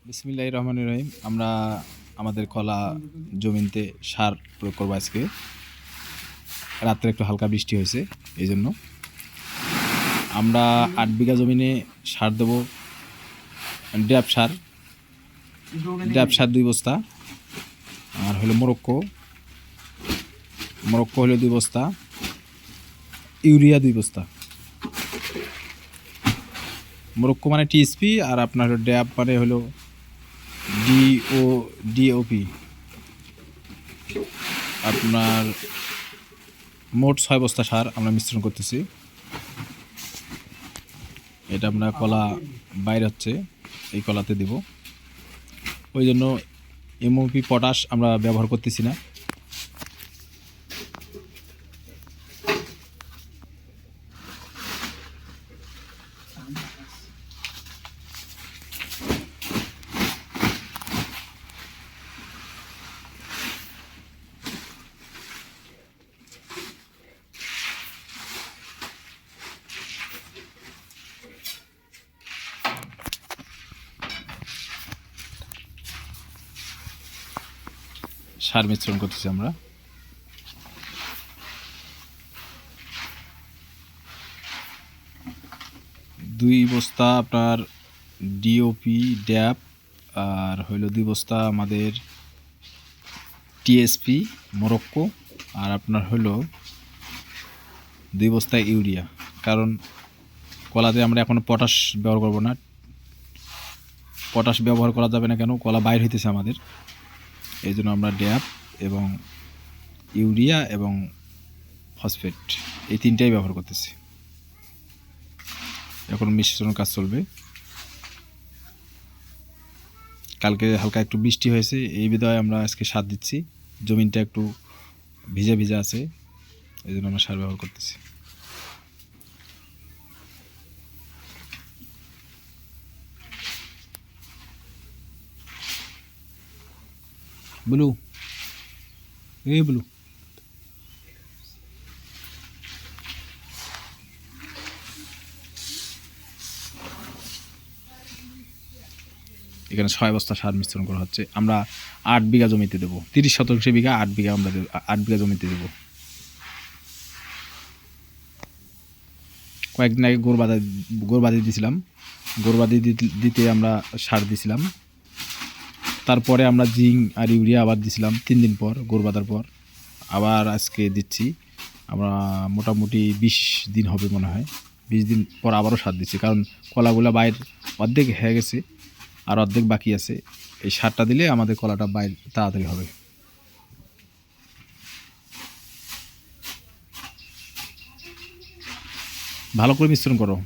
বিসমিল্লাহির রহমানির রহিম। আমরা আমাদের কলা জমিতে সার প্রয়োগ করবো আজকে। রাত্রে একটু হালকা বৃষ্টি হয়েছে, এই জন্য আমরা 8 বিঘা জমিনে সার দেবো। ড্যাপ সার 2 বস্তা, আর হলো মোরক্কো হলো 2 বস্তা, ইউরিয়া 2 বস্তা। মোরক্কো মানে টিএসপি, আর আপনার ড্যাপ মানে হলো ডিওপি। আপনার মোট 6 বস্তা সার আমরা মিশ্রণ করতেছি। এটা আমরা কলা বাইর হচ্ছে, এই কলাতে দেব। ওই জন্য এমওপি পটাশ আমরা ব্যবহার করতেছি না। সার মিশ্রণ করতেছি আমরা। দুই বস্তা আপনার ডিওপি ড্যাপ, আর হইল 2 বস্তা আমাদের টিএসপি মোরক্কো, আর আপনার হলো 2 বস্তা ইউরিয়া। কারণ কলাতে আমরা এখনো পটাশ ব্যবহার করব না। পটাশ ব্যবহার করা যাবে না কেন, কলা বাইর হইতেছে আমাদের। এই জন্য আমরা ড্যাপ এবং ইউরিয়া এবং ফসফেট এই 3টাই ব্যবহার করতেছি। এখন মিশ্রণ কাজ চলবে। কালকে হালকা একটু বৃষ্টি হয়েছে, এই বিধায় আমরা আজকে সার দিচ্ছি। জমিনটা একটু ভিজা ভিজা আছে, এই জন্য আমরা সার ব্যবহার করতেছি। ব্লু, এই ব্লু, এখানে 6 বস্তা সার মিশ্রণ করা হচ্ছে। আমরা 8 বিঘা জমিতে দেবো। 30 বিঘা 8 বিঘা আমরা 8 বিঘা জমিতে দেবো। কয়েকদিন আগে গোরবাদি দিয়েছিলাম। গোরবাদি দিতে আমরা সার দিয়েছিলাম। তারপরে আমরা জিঙ্ক আর ইউরিয়া আবার দিয়েছিলাম 3 দিন পর, গোরবাদার পর। আবার আজকে দিচ্ছি। আমরা মোটামুটি 20 দিন হবে মনে হয়। 20 দিন পর আবারও সার দিচ্ছি, কারণ কলাগুলা বাইর অর্ধেক হয়ে গেছে আর অর্ধেক বাকি আছে। এই সারটা দিলে আমাদের কলাটা বাইর তাড়াতাড়ি হবে। ভালো করে মিশ্রণ করো।